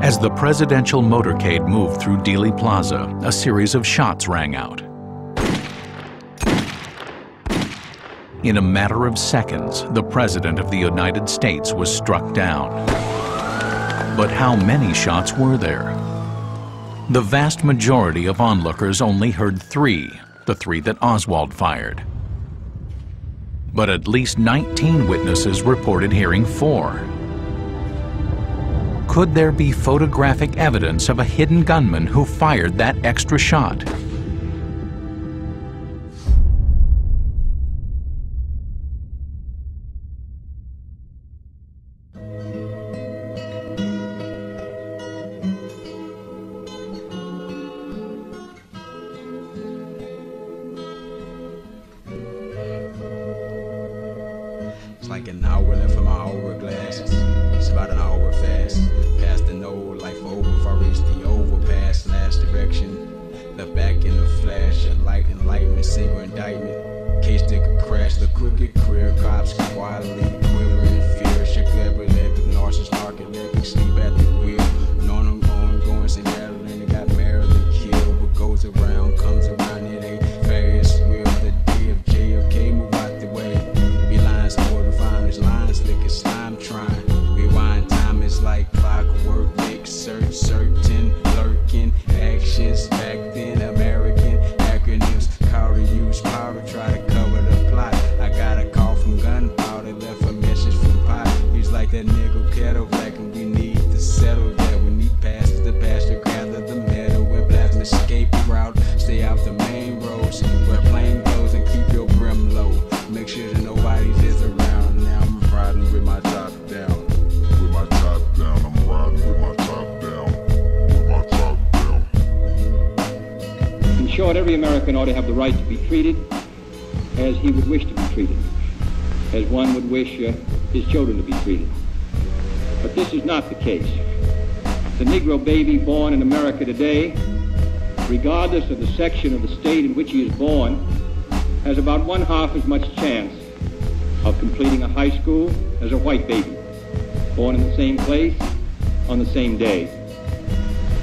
As the presidential motorcade moved through Dealey Plaza, a series of shots rang out. In a matter of seconds, the President of the United States was struck down. But how many shots were there? The vast majority of onlookers only heard 3, the 3 that Oswald fired. But at least 19 witnesses reported hearing 4. Could there be photographic evidence of a hidden gunman who fired that extra shot? Like an hour left for my hourglass. It's about an hour fast. Past the no life over. If I reach the overpass, last direction. Left back in the flash. A light enlightenment, single indictment. Case that could crash. The crooked career. Cops quietly quiver in fear. Shook epileptic, narcoleptic, sleep at the wheel. Known I'm going, St. Adeline. Got married and killed. What goes around comes around. It ain't Ferris wheel. The day of JFK, move out the way. Lines slick as slime trying. Rewind time is like clockwork. Make certain lurking actions. Back then, American acronyms. Powder use powder, try to cover the plot. I got a call from gunpowder, left a message from pot. He's like that nigga kettle black, and we need to settle that. We need passes the pasture, gather the metal. We're blasting escape route. Stay off the main roads. Wear plain clothes and keep your brim low. Make sure that nobody's is around. Now I'm riding with my top down. With my top down. I'm riding with my top down. With my top down. In short, every American ought to have the right to be treated as he would wish to be treated, as one would wish his children to be treated. But this is not the case. The Negro baby born in America today, regardless of the section of the state in which he is born, has about 1/2 as much chance of completing a high school as a white baby, born in the same place on the same day.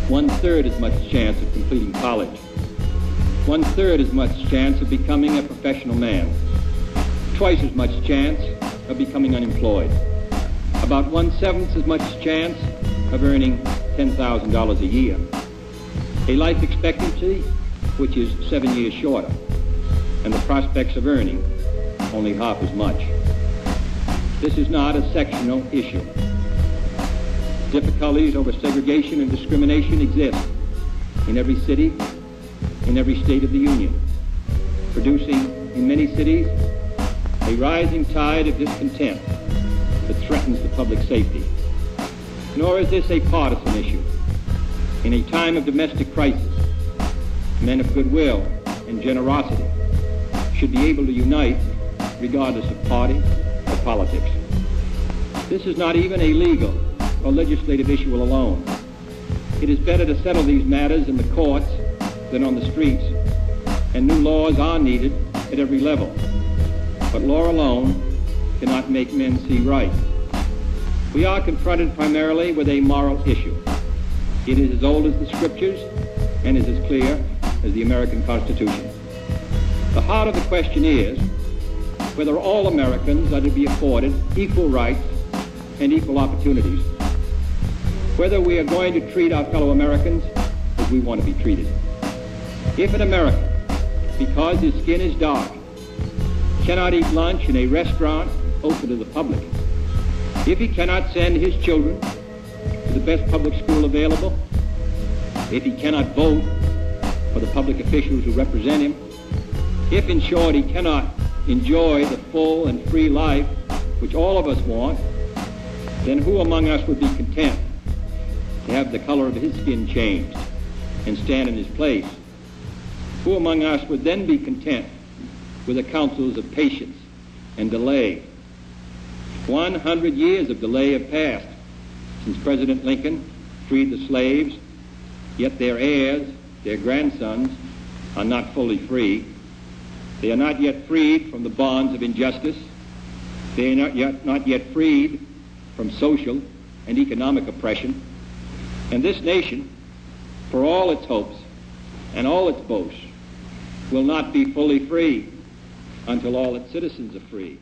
1/3 as much chance of completing college. 1/3 as much chance of becoming a professional man. Twice as much chance of becoming unemployed. About 1/7 as much chance of earning $10,000 a year. A life expectancy which is 7 years shorter, and the prospects of earning only half as much. This is not a sectional issue. Difficulties over segregation and discrimination exist in every city, in every state of the Union, producing in many cities a rising tide of discontent that threatens the public safety. Nor is this a partisan issue. In a time of domestic crisis, men of goodwill and generosity should be able to unite regardless of party or politics. This is not even a legal or legislative issue alone. It is better to settle these matters in the courts than on the streets, and new laws are needed at every level. But law alone cannot make men see right. We are confronted primarily with a moral issue. It is as old as the scriptures and is as clear as the American Constitution. The heart of the question is whether all Americans are to be afforded equal rights and equal opportunities. Whether we are going to treat our fellow Americans as we want to be treated. If an American, because his skin is dark, cannot eat lunch in a restaurant open to the public, if he cannot send his children to the best public school available, if he cannot vote for the public officials who represent him, if, in short, he cannot enjoy the full and free life which all of us want, then who among us would be content to have the color of his skin changed and stand in his place? Who among us would then be content with the counsels of patience and delay? 100 years of delay have passed since President Lincoln freed the slaves, yet their heirs, their grandsons, are not fully free. They are not yet freed from the bonds of injustice. They are not yet freed from social and economic oppression. And this nation, for all its hopes and all its boasts, will not be fully free until all its citizens are free.